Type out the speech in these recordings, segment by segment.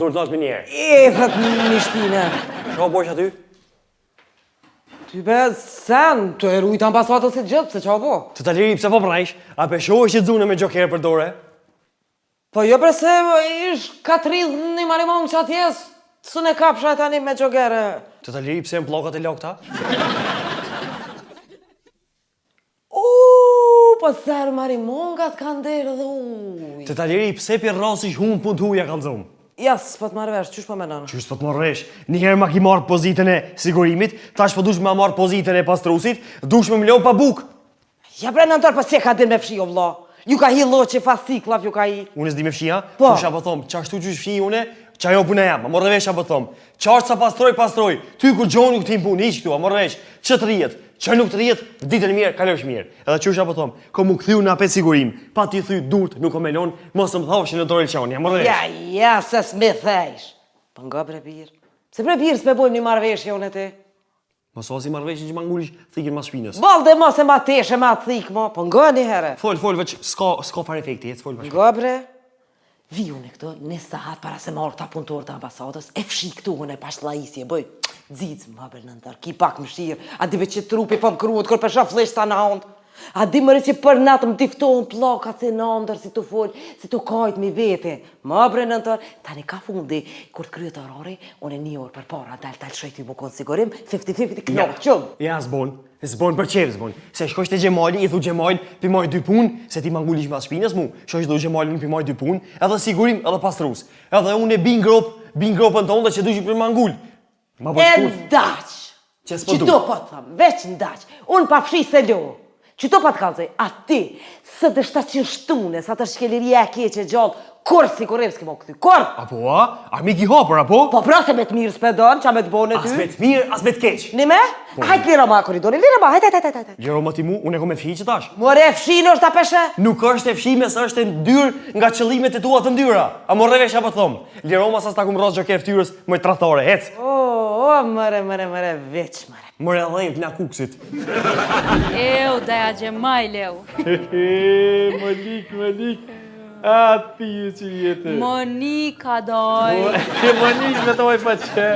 Dorë të nash me njerë. Thët një shpine. Shka bojsh aty? Ty be, sen, të erujt ambasadës si gjithë, se qa bo? Të të liri pse po prajsh, a pe shohë që dzune me gjokerë për dore? Po jo përse ish katridh një marimon që atjes, së ne kapsha tani me gjokere. Të të liri pse në plokat e lokta? Po serë marimongat kanë derë dhe uj. Të të liri pse për rasish hunë pun të huja kanë zonë? Ja, s'po të marrë vesh, qysh po menon? Qysh po të marrësh? Njëherë ma ki marrë pozitën e sigurimit, tash po dush me marrë pozitën e pastrusit, dush me mlo pa buk. Ja bre në ndërë, po si e ka din me fshi o vla? Ju ka hi loqe fasiklav, ju ka hi. Unë s'di me fshia? Po. Qysha po thomë, qashtu qysh fshi une, qa jo pune jam, a morë vesh a po thomë. Qashtë sa pastroj, ty kur gjonë nuk t'im punë, iq këtu, a morë vesh, që të rjet, që nuk të rjet, ditën mirë, kalosh mirë. Edhe qysha po thomë, ko mu këthiu në apet sigurim, pa t'i thy durt, nuk o melon, mos më thafshin në dorë lëshoni, a morë vesh. Ja, se s'me thejsh. Po nga bre birë. Se bre birë s'me bojmë një marrëveshje unë e ti. Mos osi marrëveshjen që mangulish thikin mas shpinës. Balde mos e ma teshe ma thik mo, po nga një herë. Fol, veç, s'ka fare efekti, fol veç. Nga bre, vi unë e këto në sahat para se marrë këta punëtor të ambasadës, e fshi këtu unë e pashtë laisje, bëj, dzicë më bre në ndër, ki pak më shirë, a dive që trupi po më kruhet, kër përsha flesh ta në ondë. A di mëre që për natë më tiftohen plakat si në ndër, si të folë, si të kajtë mi vete. Më bre në ndër, tani ka fundi, kur të kryet orari, unë e 1 orë për para, dalë shojti bukon sigurim, 50-50 knokë qëmë. Ja, zbon për qef zbon. Se shkosh të Gjemali, i thu Gjemal, pimoj 2 punë, se ti mangulish mas shpinës mu. Shosh do Gjemalin pimoj 2 punë, edhe sigurim, edhe pastrus. Edhe unë e bin gropën tonë dhe që du që për mangull. E ndaq! Qëto po të thamë, veç ndaq. Unë pa fshi se lo. Qëto pa të kalëzaj, a ti, së të 700 shtune, sa të shkeliria e keqe gjallë, kur sigurim s'ki mo këthy, kur? Apo, a mi ki hapër, apo? Po pra se me të mirë s'pedon, qa me të bone ty? As me të mirë, as me të keq. Nime? Hajt lira ma koridori, lira ma, hajt. Liro ma ti mu, unë e ko me fshi që tash. More e fshi në është ta peshe? Nuk është e fshime, së është e ndyrë nga qëllimet e tua të ndyra. A morre vesh apo thomë. Liro ma sa s'ta kum rrasë gjoke ftyrës, mëj trathore, hec. Mëre, veç, mëre. Mëre dhejt nga kuksit. Daja Gjemajleu. Monik. A ti që jetë. Monika doj. Monik me doj pa që.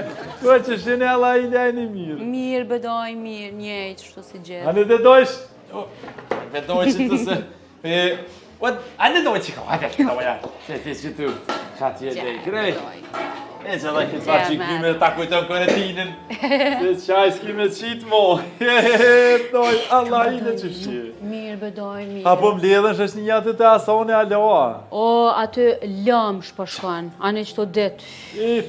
Po që shene alla i dajni mirë. Mirë bedoj, mirë, njejtë, shtu si gjithë. A në të dojsh? Me doj që të se... A në doj që ka, hajde që ka vaja. Se ti që tu, qatë jetë e krej. E që da këtë fa që këmë të takujton këretinin. Se qaj s'ki me qitë mo. Doj, Allah i në që shqirë. Mirë bedoj, mirë. Apo mbledhen shështë një jatë të asone aloa. O, aty lëm shpashkan, anë që të detë.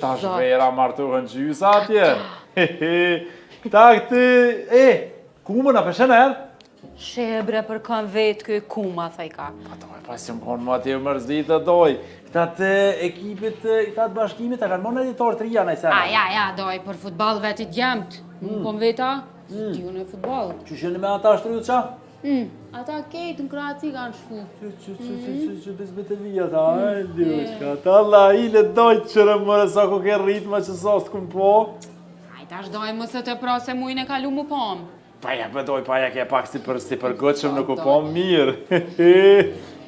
Ta shvera martuhën gjysa atje. Ta këtë, kumën a peshen erë? Shebre për kam vetë këj kuma, thaj ka. Pa doj, pas që më konë më atje mërzit të doj. Këta të ekipit, këta të bashkimit, ta kanë më në editor të rria në i sena. Ja, doj, për futbal vetit jemët. Po më veta, s'diju në futbal. Që shënë me ata shtryut qa? Ata kejtë në Kroaci kanë shku. Që bezbet e vija ta, Ljushka. Ta Allah, i le dojtë qërë mërë sa ku ke ritma që sa s'kun po. Tash doj mësë të prase mujnë e kalu mu pomë. Paja pëdoj, paja ke pak si për gëtëshëm në ku pomë mirë.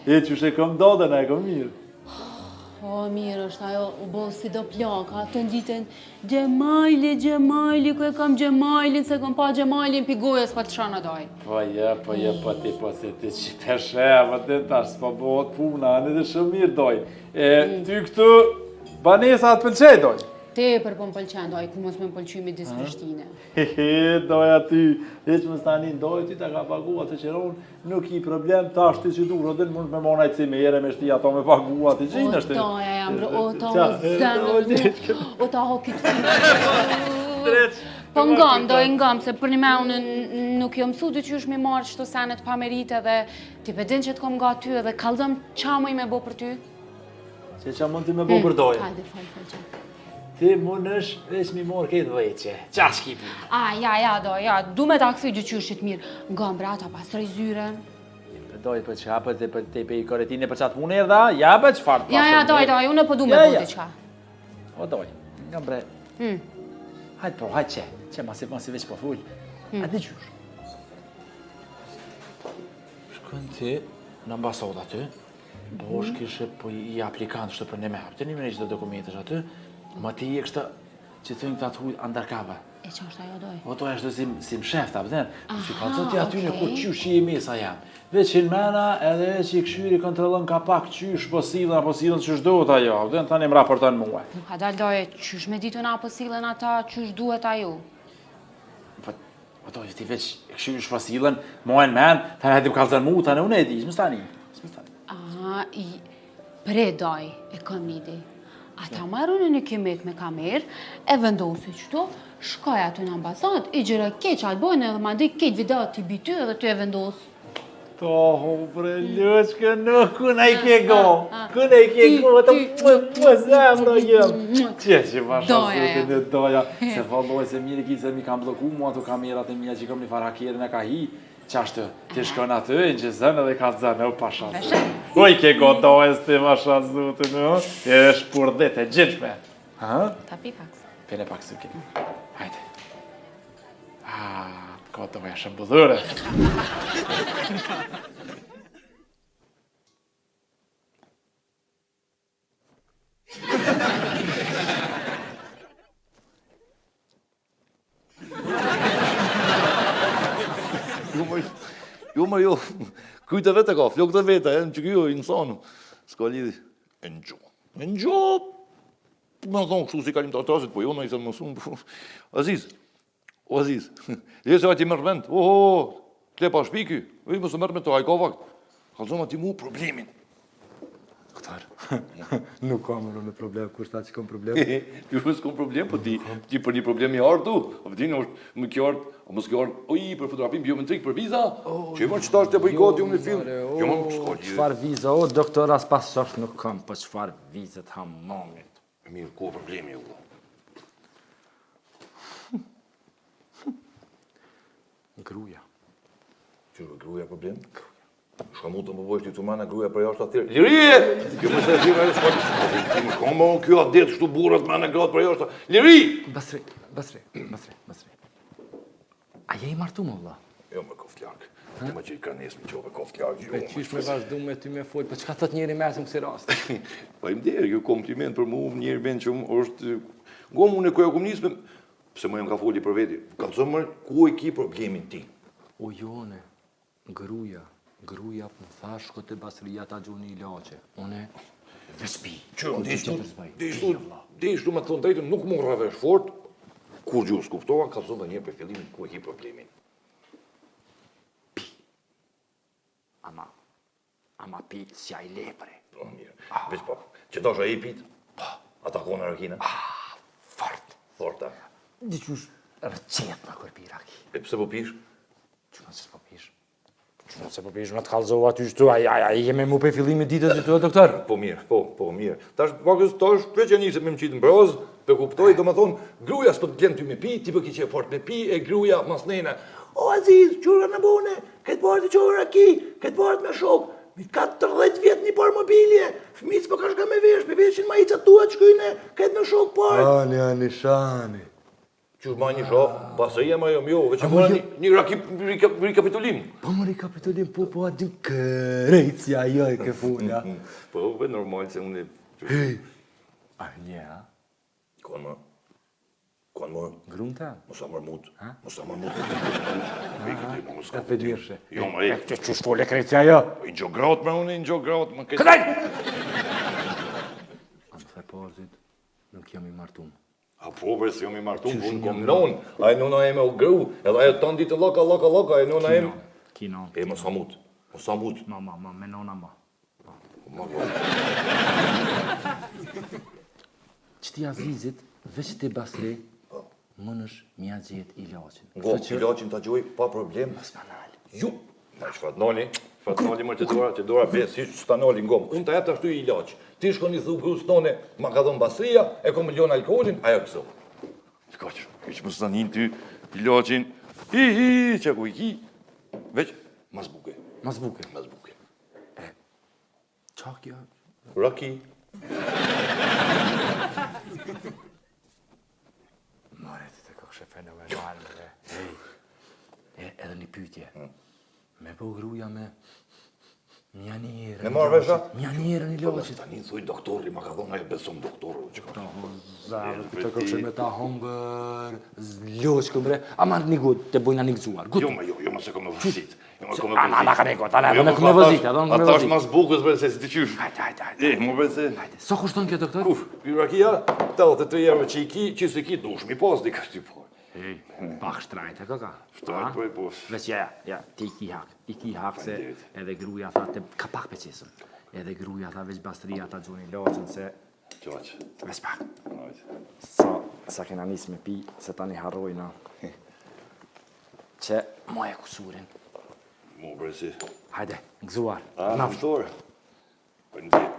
Që shë kom do dhe në e kom mirë. O, mirë është ajo u bo si do plaka, të nditën Gjemajli, ku e kam Gjemajlin, se kom pa Gjemajlin pi gojës pa të shana doj. Po ti se ti që peshe, po ti tash s'po bëhot puna, në dhe shumë mirë doj. Ty këtu, banesa të pëlqej doj? Te për po më pëlqen doj, ku mos me më pëlqymi disë Prishtine. Doj aty, veç më stani doj, ty ta ka pagua të qeron, nuk i problem, ta është ti që du, rodin mund me monajt si me ere me shti ato me pagua të gjinë është. O, ta jam, o, ta o zemë, o, ta ho kitë fitë. Po ngam, se për një me unë nuk jo mësu dy qysh mi marrë qëto senet pa merite dhe ti pedin që t'kom nga ty edhe kalzëm qa mu i me bo për ty? Që mund t'i me bo për doje? Hajde, fal qa. Ti mund është veç mi morë këtë veqe. Qa shki punë? Ja, du me ta këthy dy qyshit mirë. Ngam brata pastroj zyren. Doj për qa, për te pe i koretine për qatë punë e dha, ja për që farë. Ja, doj, unë po du me bo t'i qa. O doj, nga bre. Hajtë po, hajtë që masi veç po full. A di qysh? Shkën ti në ambasada aty, po shkishe po i aplikant shtë për në me hapë, të një mene që të dokumentesh aty, ma ti i e kështë që të thënë këta të hujtë undercover. E që është ajo doj? O to është si më shef të apëten, që ka të të aty në ku qysh që i mesa jam. Veç që në mena edhe që i këshyri kontrolën ka pak qysh po silën që shdohet ajo, apëten tani më raporton muaj. Nuk ka dalë doje, qysh me ditu na po silën ata, qysh duhet ajo? Po to ti veç këshyri po silën, muaj në men, tani hajtim kalëzën mu, tani unë e di, s'më stani. Aha, pre doj e kom një ide. Ata marrën në kimet me kamerë, e vendosi qëto, shkoj aty në ambasad, i gjëra keq atë bojnë edhe ma di keq video t'i bity edhe ty e vendosë. Toho, bre, lëqke nuk, këna i ke go, të zemro jem. Që pasha zote në doja, se falloj se mirë ki se mi kam bloku mua të kamerat e mija që kom një farhakerin e ka hi, qashtë, ti shkon aty, në që zënë edhe ka zënë, o pasha zote. O i ke go dojës ti pasha zote, e shpurdit e gjithme. Ta pi paks. Pene pak së ke. Hajde. Ka doja shëmbëdhëre. Jo, kujtë vete ka, flok të vete, në që kjo i nësanu. Ska lidhi, e në gjo. E në gjo, më në thonë kështu si kalim të atrasit, po jo në i se më mësunë. Aziz, lese ati mërë vend, klepa shpiki, i më së mërë me të hajka vakt. Kalzom ati mu problemin. Këtar, nuk kam në problem, kur shta që kam problem? Ju s'kom problem, po ti për një problem i ardë tu. A pëtin është më kjo ardë, a më s'kjo ardë, për fotografim biometrik për viza, që i më që ta është të bëj gati unë në film. Jo më s'ko gjithë. Qfar viza, doktor, as pas qash nuk kam, për qfar vizet hamamit. Mirë, ko problemi u. Gruja. Qërë gruja problem? Shka mu të më bëjsh një të mana gruja për jashtë atërë. Lirije! Kjo më se zhime e shkoti. Ti më shka më kjo atë dirë shtu burat mana gratë për jashtë. Liri! Basri. A je i martu më, vla? Jo më koftlak. Ti më që i ka nesë më qove koftlak. Pe qysh me vazhdu me ty me folj, për qka thët njeri mesëm kësi rast? Pa im derë, kjo kompliment për mu, njeri ben që është... Gomë unë e koja kom njësë me... Pse më jem ka foli për veti. Ka të zëmër, ku e ki problemin ti? O jone, gruja për më thash shko të Basrija ta gjuni i laqe. Une... Vespi. Qërë, deshtu me të thonë drejtën, nuk morra vesh fort, kur gju s'kuftova, ka të zëmë dhe njerë për fillimin, ku e ki problemin. Pi. Ama pi si a i lepre. Po, mirë. Veç pa, që ta shë e i pit? Pa. Ata kone rakina? Fort. Forta. Diqush rëqet në kër pi raki. E pëse po pish? Qëna se s'po pish? Qëna se po pish, në të kalzova ty shtu, a i jeme mu pe fillimit ditës i të doktor? Po mirë, po mirë. Ta është veç e njëse me më qitë në brazë, pe kuptoj, do më thonë, gruja s'po të gjenë ty me pi, ti për ki që e fort me pi, e gruja mas nene. O Aziz, qurë në bune, këtë partë qurë aki, këtë partë me shok, mi 14 vjetë një parë mobilje, fëmicë po ka shka me vesh, me veshin ma i catua të shkujne, këtë me shok partë. Shani. Qurë ma një shok, pasë e jema jo, veç e mora një rikapitulim. Po më rikapitulim, po aty kërejtësja jo e ke funja. Po, ve normal se unë e... A një, ha? Konë më? Grunë ta? Mosa mërmut. E për dyrëshe. Jo, ma e... Që që shfole krejtësja jo? I në gjë gratë me unë, i në gjë gratë me këtë... Këdaj! A më thaj portit, nuk jam i martum. A po, bre, si jam i martum, unë kom nonë. A e nona e me o gru, edhe ajo të ditë loka, a e nona e... Kino. E, mosa mut. Ma, me nona ma. Që ti Azizit, veç ti Basri, mënësh mja gjetë ilaqin. Ngo, ilaqin ta gjoj, pa problem. Mos ma nalë. Ju, na shfatnoli më që dora besë, si që stanoli ngom. Unë ta jetë ashtu i ilaq. Ti shkon i thu grus tone, ma ka dhon basria, e ko milion alkoholin, ajo këso. Shkoq, që më stanin ty, ilaqin, që ku i ki, veç, mas buke. Mas buke. Mas buke. Qa kjo? Raki. Mare, ti të kështë fenomenal, bre. Ej, edhe një pytje. Me po gruja me mjanirën. Me marrë vesha? Mjanirën i loqit. Stanin thuj doktori, ma ka dhon ajo besom doktoru. Që ka Zavë, ti të kështë me ta hongër, loqkë, bre. A marrë një gut, të bojna një gëzuar. Jo, ma se kom me vëzit. Ana ka neko, ta ne kom me vëzit, a donë me Ata është vëzit. mas bukës, bre, se si ti qysh. Hajde. Mu bre se... Sa kushton kjo, doktor? Kuf, pirakia, 83 euro që i ki, që se ki dush, mi pas di ka shty po. Ej, pak shtrajt, e ka? Shtrajt, po e pos. Veç, ja, ti i ki hak se Faleminderit. edhe gruja tha, ka pak peqesëm. Edhe gruja tha veç bastria ta gjoni loqën se... Qaq. Veç pak. Hajde. Sa kena nis me pi, se tani harrojna. Që moje kusurin. Mu bre si... Hajde, gëzuar. A, në fëtore. Për në ditë.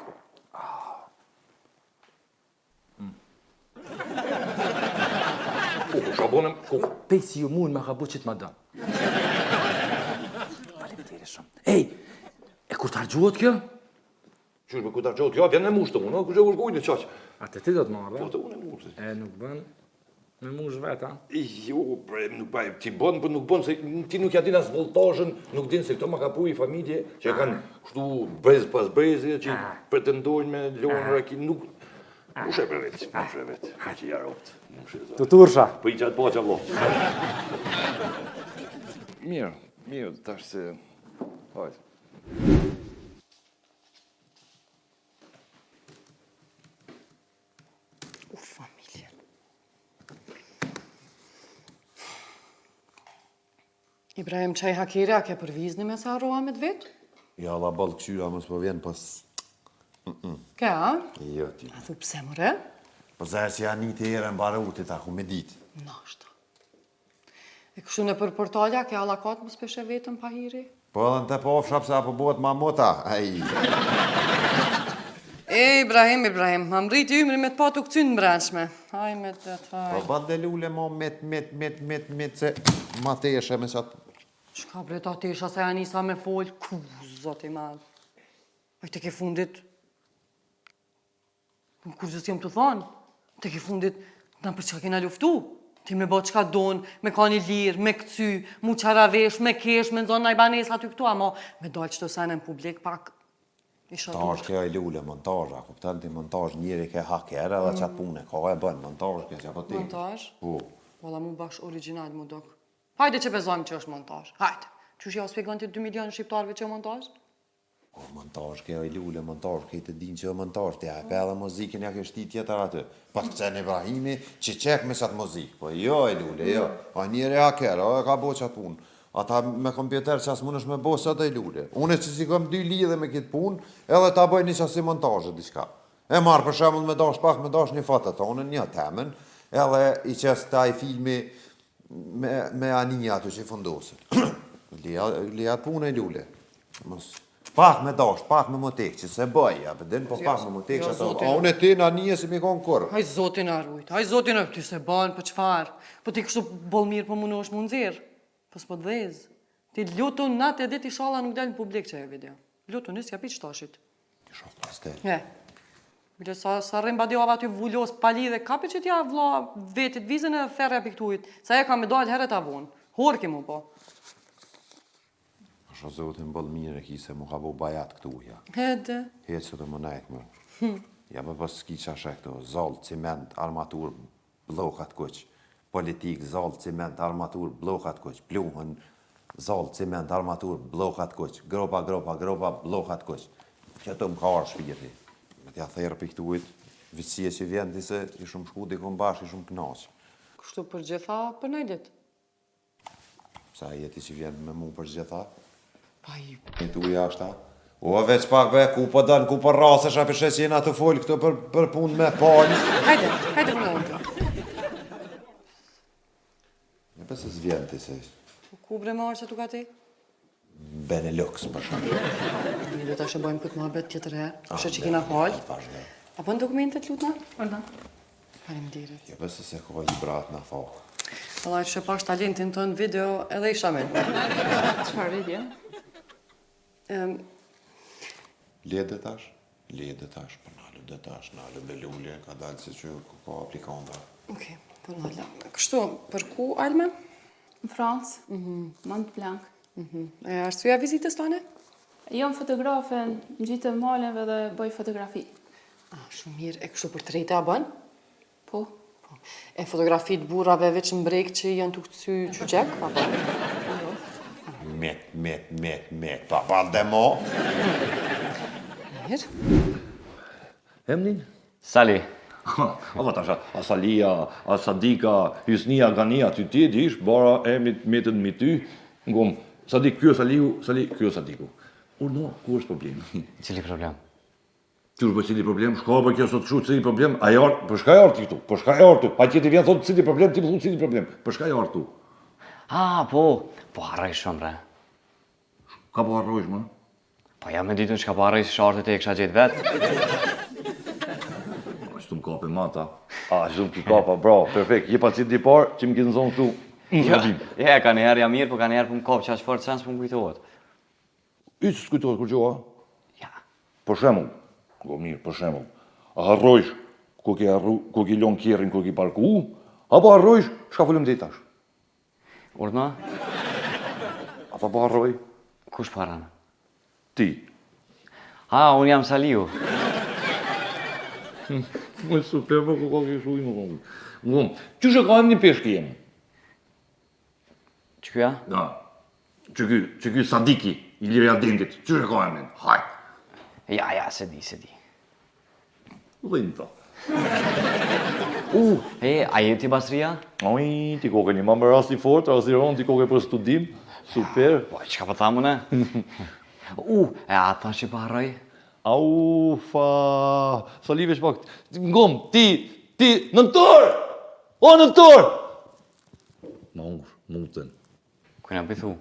Ku shabonem, ku? Pej si ju mund me ka bu qëtë ma dëm. Faleminderit shumë. Ej, e kur të argjuot kjo? Qysh me ku ta qot, ja, vjen me mushtë unë, ku që urgujnë, qaq. A të ti do të marrë, Po të unë e mushtë. e nuk bën me mush vetë, a? Jo, bre, nuk baj, ti bon, për nuk bon, se ti nuk ja din as voltazhën, nuk din se këto ma ka pu i familje, që kanë kështu brez pas brezi, që pretendojnë me lonë raki, nuk... Nuk shë e për vetë, nuk shë e vetë, që i aroptë, nuk shë e zotë. Të tursha. Po i qatë po që vlo. Mirë, tash se... Hajtë. Familje. Ibrahim, qaj hakire, a ke përvizni me sa roa me të vetë? Ja, la balë këshyra mos po vjen pas... Ke, a? Jo, ti. A thu pse mëre? Po zërë që janë një të erën barutit, a ku me ditë. Nashta. E kështu në për portalja, ke alakat më speshe vetën pa hiri? Po edhe në të po ofsha pëse apo bëhet ma mota, aj. E, Ibrahim, më mriti ymri me të patu këcyn në brendshme. Haj me të Po haj. ba dhe lule mo met, se ma të eshe me qatë... Shka bre ta tesha se ja nisa me folë, ku, zoti madh. Aj të ke fundit... Kur zës jam të thonë, të ke fundit, na për çka kena luftu. Ti me bë çka don, me ka një lirë, me këcy, mu qaravesh, me kesh, me nxon najbanes aty këtu, ama me dalë qëto sene në publik pak isha Ta është kjo e lule montazha, kuptan ti montazh njeri ke haker edhe qatë pune, ka e bën montazh kjo që apo ti. Montazh? Po. Valla mu bash original mu dok. Hajde që bezojmë që është montazh. Hajde. Qysh ja spjegon ti 2 milion shqiptarëve që montazh? O, montazh kjo e lule, montazh, këtë din që e montazh, ti e pe edhe muzikën ja kështi tjetër aty. Pa të cen Ibrahimi, që qek me qatë muzikë, po jo e lule, jo. A njeri haker, o e ka bo qatë punë. Ata me kompjuter që asë mund është me bo së dhe i lule. Unë që si kom 2 lidhe me këtë punë, edhe ta bëj një qasi montajë, diçka. E marë për shemull me dash pak, me dash një fatë të tonë, një temen, edhe i qes taj filmi me anija aty që i fundosin. Lijat punë e lule. Pak me dash, pak me motek, që se bëj, ja, përdin, po pak me motek që ato. A unë e ti në anije si mi konë kur. Haj zotin arrujt, haj zotin arrujt, ti se banë për qfar. Po ti kështu bol mirë po më është mund zirë. Po s'po të dhezë. Ti lutu natë edhe ti shala nuk delë në publik që e video. Lutu nësë ja pi qëtashit. Shoft pastel. He. Bile sa rrim badiova aty vullos pali dhe kapi që t'ja vla vetit vizën e ferre piktujit. Sa e ka me dalë heret avon. Horki mu po. Asha zotin bëllë mire ki se mu ka bo bajat këtu, ja. Hede. Hecë që të më nejtë më. Ja për pas s'ki qashe këto, zalë, ciment, armatur, blokat kuq. Politik, zalë, ciment, armatur, blokat kuq. Pluhën, zalë, ciment, armatur, blokat kuq. Gropa, blokat kuq. Këto më ka arë shpirti. Me t'ja thejrë për këtuit, vëtësie që vjen dise, i shumë shku, dikon bashkë, i shumë knaqë. Kështu për gjitha për nëjlit. Sa jeti që vjen me mu për gjitha? Pa i... Në tu jashta? O, veç pak be, ku po dënë, ku po rrasesh, a përshet që jena të folë këto për punë me palë. Hajde për nëjlit. Pas se s'vjen ti se Ku bre marë që tu ka ti? Benelux për shumë. Mi do të ashe bojmë këtë muhabet tjetër herë. Kështë që kina falë. A bën dokumentet lutna? Orda. Faleminderit. Jo, pas se ko i brat na fokë. Allah që pash talentin të në video edhe isha me. Çfarë video? Lede tash, për nalu dhe tash, nalu me lullje, ka dalë si që ka aplikonda. Okej, po nalla. Kështu, për ku Alma? Në Francë, Mont Blanc. E arsyeja vizitës tane? Jam fotografe, ngjitem malenve dhe bëj fotografi. Shumë mirë, e kështu për trejta a bën? Po, E fotografit burrave veç në brek që janë të këtësy qyqek, apo? Met, pa bal dhe mo. Mirë. Emnin? Sali. Ama tasha, Asalia, Asadika, Hysnia, Gania, ty dish, bara emnit metën mi ty, ngom, Sadik, kjo Saliu, Sali, kjo Sadiku. No, ku është problemi? Cili problem? Qysh për cili problem, shko për kjo sot shu cili problem, a jarë, për shka jarë ti këtu, për shka jarë tu, pa tjeti vjen thot cili problem, ti më thot cili problem, për shka jarë tu. Po harroj shumë, bre. Ka po harrojsh, më? Po ja me ditën që ka po harroj si shartët e kësha gjetë vetë. Ashtu më kape mata. Ashtu më kapa, bra, perfekt, je pa cili di parë, që më këtë nëzonë këtu. Ka njerë ja mirë, po ka njerë për më kapë që ashtë fort sens për më kujtohet. I që s'kujtohet kur gjoha? Ja. Për shemull, mirë, për shemull, a harrojsh ku ki lon kjerin, ku ki parku, apo harrojsh shka fullëm ditash? Urdna? Apo po harroj? Kush paran? Ti. Unë jam Saliu. Më super, më ku ka kishu i më konë. Ngum, që shë ka një peshki jemë? Që kja? Da, që ky Sadiki, i Ilirja Dendit, që shë ka emnin? Hajt. Ja, se di. Dhinë ta. A je ti Basria? Oj, ti koke një mamë rasti fort, rasti ronë, ti koke për studim, super. Po, që ka për thamu ne? Ata që pa harroj? Fa, Salive që pak, ngom, ti, nëntor! O, nëntor! Ma unë, mutën. Kujna pithu?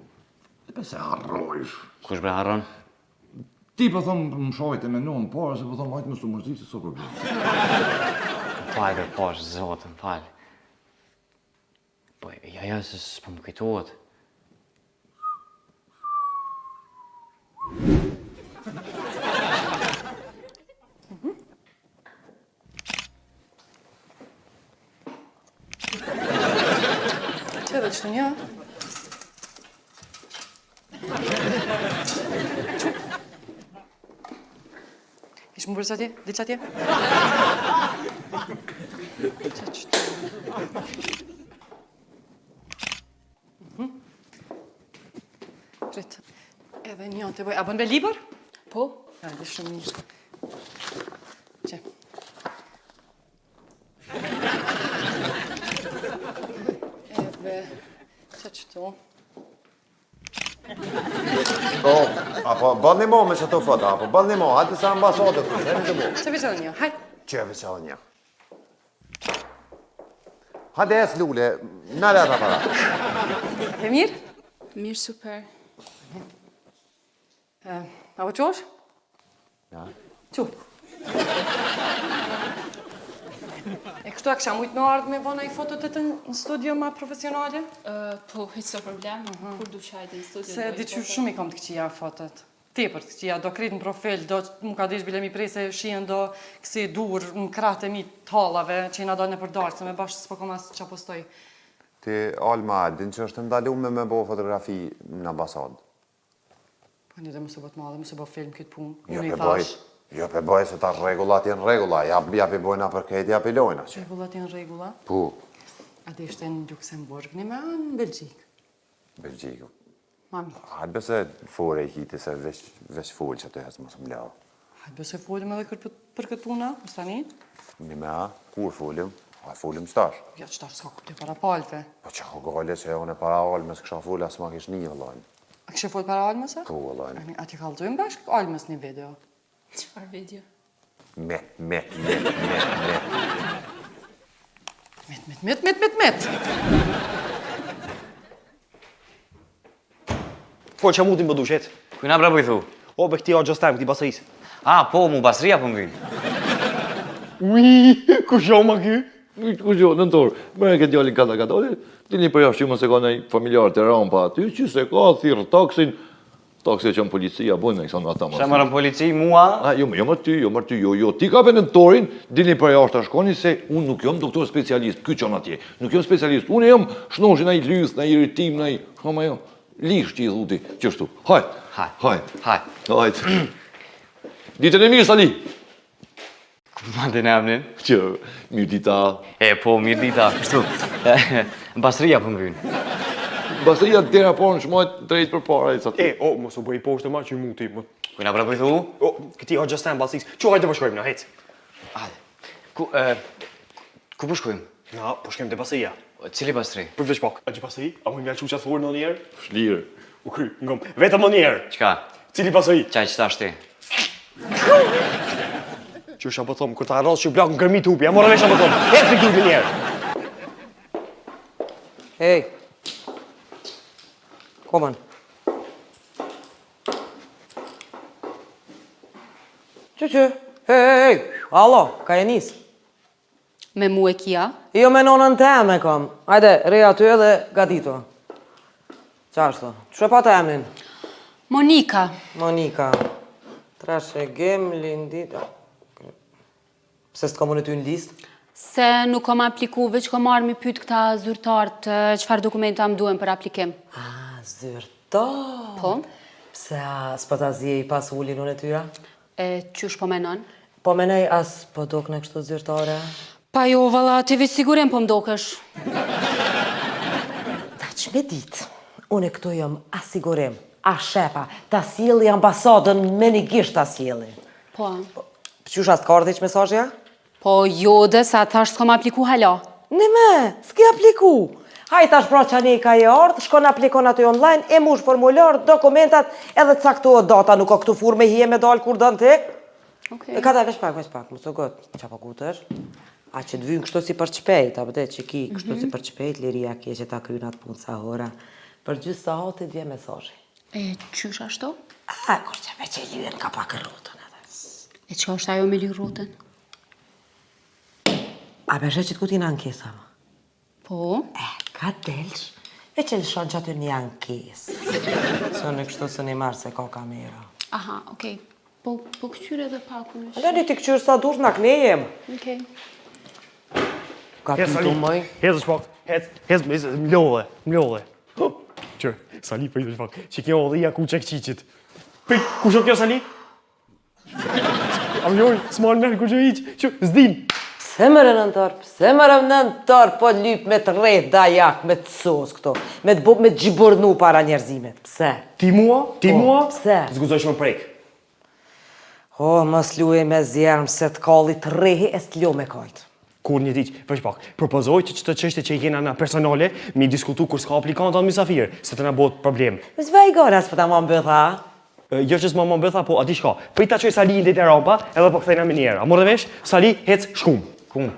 E pe se harrojsh. Kush bre harron? Ti po thomë më shojt e menon, por se po thomë hajtë më së mërzit, se so problem. Falë, posh, zotën, falë. Po, ja, se s'po më kujtohet. Që dhe qëtë një? Ishë më bërës atje? Ditë atje? Që qëtë? Rritë. Edhe një të bëj. A bën me libër? po, Ja, dhe shumë mirë. Që? Edhe... Që qëtu? Apo bal një mo me që të foto, apo bal një mo, hajtë se ambasadët të të të mo. Që vizën një? Hajtë. Që veçon një. Hajde es lule, në leta para. E mirë? mirë super. A vë qosh? Ja. Qu? E kështu a kësha mujtë në ardhë me vona i fotot e të në studio ma profesionale? Po, hiç s'o problem, kur du shajtë në studio. Se di që shumë i kom të këqia fotot. Tepër të këqia, do kretë në profil, do më ka dish bile mi prej se shien do kësi dur në kratë e mi talave që i na dalë në përdarë, se me bashkë s'po kom asë që postoj. Ti, Alma, din që është ndalume me bo fotografi në ambasadë. Po një dhe mësë bët madhe, mësë bët film këtë punë. Jo Unë i pe boj, thash. jo pe boj se ta regullat jenë regula, ja pi bojna për kejt, ja pi lojna që. Regullat janë regula. Pu, A dhe ishte në Luxemburg, një me në Belgjik. Belgjiku. Mami, Hajtë bese fore i kiti se veç full që të hesë mos më lau. hajtë bëse folim edhe për këtë puna, më stani? Një me a, kur fullim? A fullim qëtash. Ja, qëtar s'ka kuptoj para palve. Po që ko gale që unë e para almes kësha full, as ma kish një vëllajnë. A kështë fol para almëse? Po vëllajnë. A ti kalëzojmë bashkë almës një video? Çfarë video? Met. Met. Fol që mutin më dushet. Kujna pra po i thu? O, be këti o gjostem, këti basëris. Po, mu basria po më vinë. Ui, ku shoh ma ky? Kush jo, nëntor, më e ke djalin kata, dilni për jashtë që mos e ka ndonjë familjar të rampa aty, që se ka thirr taksin, taksi që në policia bojnë me kësa nga ta mos. Që marrën polici, mua? Jo më ty, jo. Ti ka për nëntorin, dilni për jashtë të shkoni se unë nuk jom doktor specialist, ky qon atje. Nuk jom specialist, unë jom shnoshin ai lyth, ai irritim, ai, hama jo. Lish që i dhuti, qështu. Hajt. Ditën e mirë, Sali. Ma të në amnin? Që, mirë dita. Po, mirë dita. Kështu, basria po më vinë. Basria të tjera porë në shmajt drejt për para. Mos u bëj poshtë ma që i muti. Kujna pra po i thu? O, këti o gjostem, basëris. Që hajtë po shkojmë, na, hec. Ku po shkojmë? Na, po shkojmë të basëria. Cili basri? Përveç pak. A që basëri? A mu i mjallë qatë forë në njerë? Shlirë. U kry, ngom. Vetëm në njerë. Qka? Cili basëri? Qaj që ta shti? Që shë apë thomë, kër ta arrosë që blakë në gërmi të upi, a mora vesh apë thomë, e të këtë njerë. Hej. Komën. Që? Hej. Alo, ka e nisë? Me mu e kia? Jo me nonën teme kam. Hajde, reja ty edhe gatito. Qashto? Që pa të emnin? Monika. Monika. Trashe gem, lindit... Pse s'të komu në ty në listë? Se nuk kom apliku, veç kom marrë mi pyt këta zyrtartë qëfar dokumenta më duhen për aplikim. Zyrtar? Po? Pse s'po ta zje i pas ullin unë e tyra? Qysh po menon? Po menej as po dok në kështu zyrtare? Pa jo, valla, ti veç sigurim po mdokësh. Ta që me ditë, unë e këtu jom asigurim, a shepa, ta sjeli ambasadën me një gisht ta sjeli. Po? Qysh as t'ka ardhe që mesazhja? Po jo dhe sa thash s'kom apliku hala. Në me, s'ki apliku. Hajt tash pra që ka e ardhë, shkon aplikon aty online, e mush formular, dokumentat, edhe caktohet data, nuk ka këtu furme hije me dalë kur dënë tek. E ka ta veç pak, më të gotë, qa pa kutër. A që t'vynë kështu si për qpejt, a bëte që ki kështu si për qpejt, liria kje që ta krynat punë sa hora. Për gjysë sa hotit vje mesazhi. Qysh ashtu? Kur që me që lyhen ka pak rrotën edhe. E që është ajo me ly rrotën? A beshe që t'ku t'ina ankesa, ma? Po? Ka delsh, e që lëshon që aty një ankes. Së në kështu së një marë se ka kamera. Aha, okej. Po këqyre dhe pakun është. Ale një t'i këqyrë sa dur në knejem. Okej. Ka pitu mëj? Hezë shpak, hezë, mlodhe. Që, Sali për i të shpak, që kjo odhija ku qek qiqit. Për, ku shok kjo Sali? Amjoj, s'marë nërë ku që iqë, që, zdin. Pse mërë në nëntar, po lyp me të rejt dajak, me të sos këto, me të gjibornu para njerëzimet, pse? Ti mua? Pse? Zguzoj shumë prek. Mos luaj me zjerëm se të kalli të rehi e s'të lo me kajtë. Kur një diq, veç pak, propozoj që të qështë që i kena në personale, mi diskutu kur s'ka aplikanta në misafir, se të në bot problem. Zvaj gara s'po ta ma mbëtha? Jo që s'ma më mbëtha, po ati shka. Prita qoj Sali në dete rampa, edhe po këthejna me njerë. A morë dhe vesh, Sali hec shkum. Kum?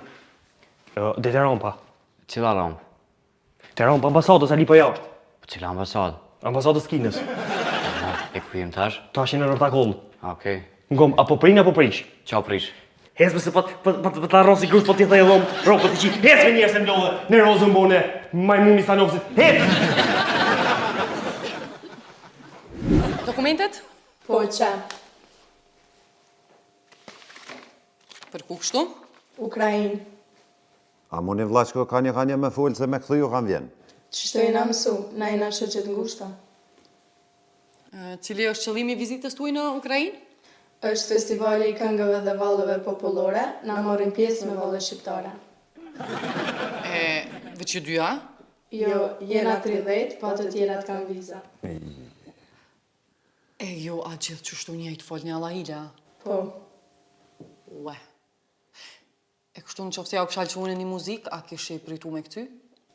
Dete rampa. Cila rampë? Te rampa ambasadës, Sali po jashtë. Po cila ambasadë? Ambasadës Kinës. E ku jem tash? Tash e në rëtakollë. Okej. Ngom, apo prin apo prish? Qau prish? Hez me se pa të arrosi grus, po t'i thej dhom, ropë t'i qi. Hez me njerë se m'lodhe, në rozën bone, majmuni stanovësit. Hez! Dokumentet? Po që? Për ku kështu? Ukrainë. A mu një vlaqko ka një me full se me këthu ju kam vjen. Qështu jena mësu, na jena shoqet ngushta. Cili është qëllimi vizitës tuaj në Ukrainë? Është festivali i këngëve dhe vallëve popullore, na morin pjesë me valle shqiptare. Veç ju dyja? Jo, jena 30, po të tjerat kanë viza. Jo, a gjithë qështu njëjtë fol një Allahila? Po, Ue. E kështu në qoftë ja u këshalë që unë një muzik, a kishe i pritu me këty?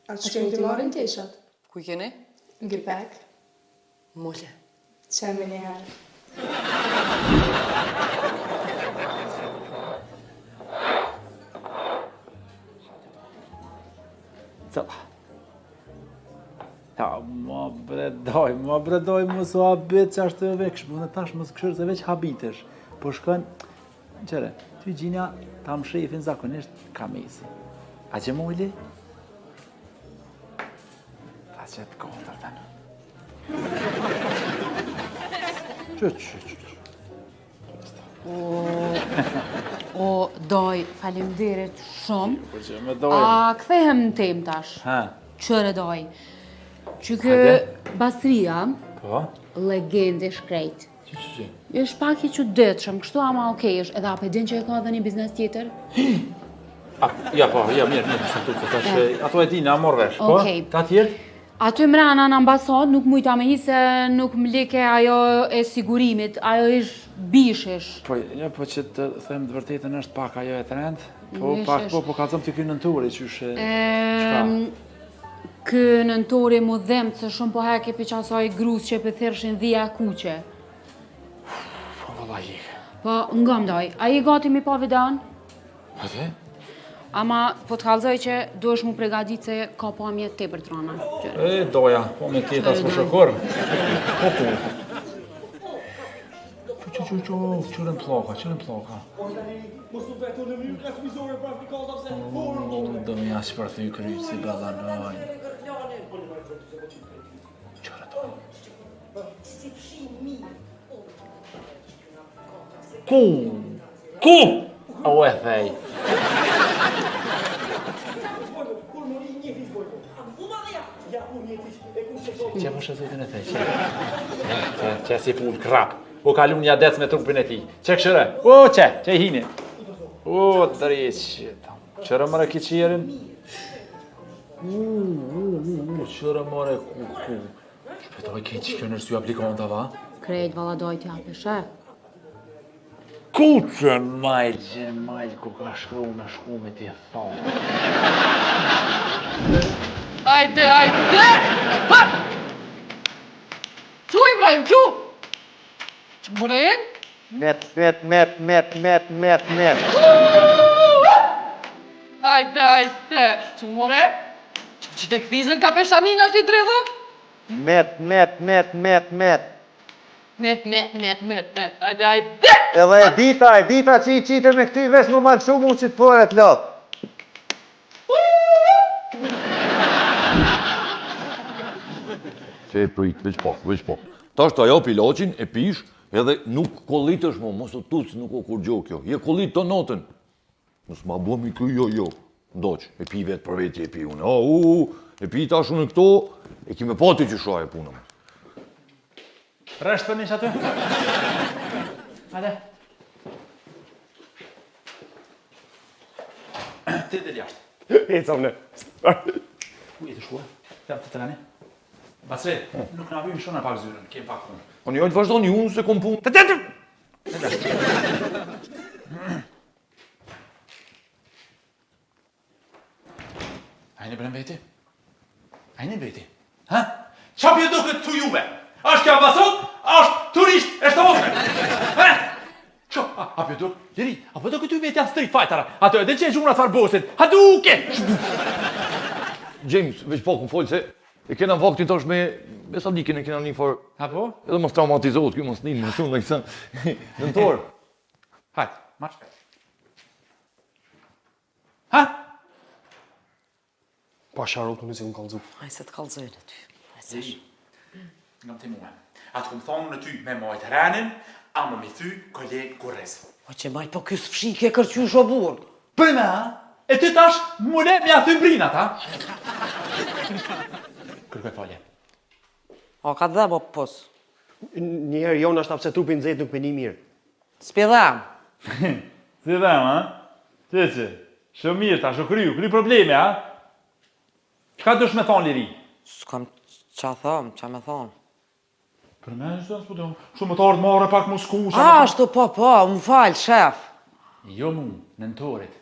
atë shkrim t'i morin tishat. Ku i keni? Ngipek, Mole. qemi një herë. Ja, ma bredoj, mos u habit që ashtë të veksh, më në tash mos këshërë se veç habitesh. Po shkon, qëre, ty gjinja ta më shefin zakonisht kamisi. A që mojli? Ta që të kontër të në. Që. O, doj, faleminderit shumë. Po që me dojnë. A kthehem në temë tash. Ha, Qëre doj. Që kë Basria, po? legendë shkrejt. Që. Është pak i çuditshëm, kështu ama okej është, edhe apo e din që e ka edhe një biznes tjetër? Ja, po, ja, mirë, sa tu, tash, ato e di, na morr vesh, po? Okej. Ta tjerë? Aty mrena në ambasadë nuk mujta me hi se nuk më leke ajo e sigurimit, ajo ish bishesh. Po, ja, po që të them të vërtetën është pak ajo e trend, po, Ish, pak, ish. po, ka zëm të ky nënturi, qyshe, qka? Kë nëntori mu dhemë se shumë po heke për qasaj grus që për thirshin dhja kuqe. Po, valla jikë. Po, nga mdoj, a i gati mi pa videon? Ate? Ama po të kalzoj që do është mu pregadit se ka pa mjetë te për trona. E, doja, po me tjeta s'po shëkur. Po, po. Qërën ploka. Do me jasë për thy kryqë si balanoj. Qërë do. Ku? O e thej. Që më shëzojtën e thej, që si pull krap. O kalun një adec me trupin e ti. Që këshëre? O, që i hini. O, dërjes që. Qërë mëre ki qërin? Qërë mëre ku. Shpetoj ke që kjo nërësy aplikonta, va? Krejt vala doj t'ja pëshe. Ku që majl, ku ka shkru me shku me t'i thonë. Hajde! Ha! Qu Ibrahim, qu! Që më bune e? Met. Hajde! Që më bune e? Që të këthizën ka peshanin është i dredhe? Met. Hajde! Edhe dita që i qitë me këty vesh më manë shumë unë që të pore të lot. Që e prit, veç po. Ta është ajo piloqin, e pish, edhe nuk kollit është mo, mos të tucë nuk o kur gjo kjo. Je kollit të notën. Mos ma bomi kjo jo. Ndoq, e pi vetë për vetë e pi unë. E pi tash unë këto, e kime pati që shua e punëm. Reshtë për një që aty? Hajde. Ti dhe jashtë. Eca më ne. Ku jetë shkua? Jam të treni. Basri, nuk na vymë shumë pak zyrën, kem pak punë. O një ojtë vazhdo një unë se kom punë. Të. Ajni bërën veti? Ha? Qa pje do këtë të juve? Ashtë kjo ambasot, ashtë turisht e shtosme. Ha? Qo? A pje do? Jeri, a pje do këtë veti janë street fightera? Ato edhe që e gjumra të farbosin. Ha duke! James, veç po këm folë se e kena vaktin tash me Sadikin e kena një farë. Ha po? Edhe mos traumatizohet, kjo mos një më shumë në kësa. Nëntor. Hajt, marq. Ha? Pa sharot unë si unë kalzu. Aj se të kalzojnë aty. Jeri, nga më të muhe. Atë këmë thonë në ty me mojt renin, a më mi thy kolegë kurez. Po që maj po kësë fshike kërqy shoburë. Për me, ha? E ty tash, mune me a thy brinat, ha? Kërkoj falje. O, ka dhe bo pos. Njerë jonë është apse trupin zetë nuk peni mirë. Spjedham. Si dhem, ha? Që? Shumë mirë ta, shumë kry probleme, ha? Qka dush me thonë, Liri? S'kam qa thom, qa me thonë. Për me, shumë të ardë marë pak mu sku, Ashtu, po, më falë, shef. Jo mu, nëntorit.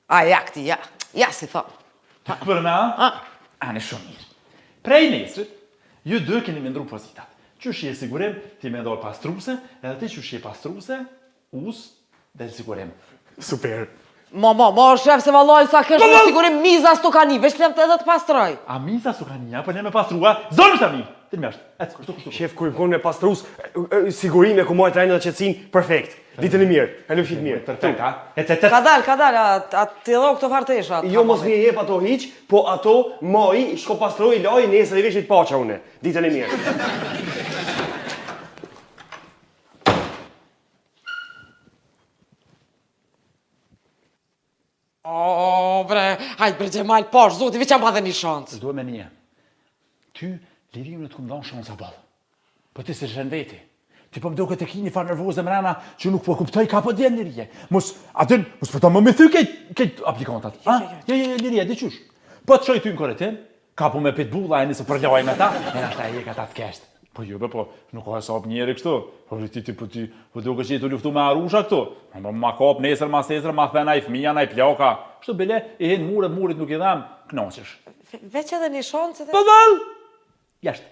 A, ja këti, ja si thonë. Për me, ha? Anë shumë mirë. Prej nesrit, ju dë keni me ndru pozitat. Qysh je sigurim, ti me ndorë pastruse, edhe ti qysh je pastruse, us, dhe sigurim. Super. Ma, shef se vallaj sa kesh në sigurim miza s'to ka një, veç lem të edhe të pastroj. A miza su ka një, po ne me pastrua, zonë shta mi. Të një ashtë, kështu. Shef, kur më me pastrus, sigurime ku mojë trajnë dhe qetësin, perfekt. Ditën e mirë, kalofshit mirë. Perfekt, ha? Ka dal, a të edho këto fartesha. Jo mos mi jep ato hiq, po ato moj, shko pastroj, loj, nesër i veshit paqa une. Ditën e mirë. O, bre, hajt bre Gjemal, pash, zoti, veç jam pa dhe një shansë. S'duhe me një. Ty, lirimin të këmë dhonë shansa balë. Po ti se shën veti. Ti po më do këtë e ki një farë nervoze mrena që nuk po kuptoj ka po djenë lirije. Mos po ta më me thy kejt aplikantat. Jo, lirije, di qysh. Po të shoj ty në kore tim, ka po me pitbulla e nisë përljoj me ta, e nashta e ka ta të keshtë. Po jo, po nuk ka hesab njeri kështu. Po po do që tu luftu me arusha këtu. Ma kap nesër, mas nesër, ma thena i fmija, na i plaka. Kështu bile, i hin murit nuk i dhem, knaqesh. Veç edhe një shansë. Po val! Jashtë.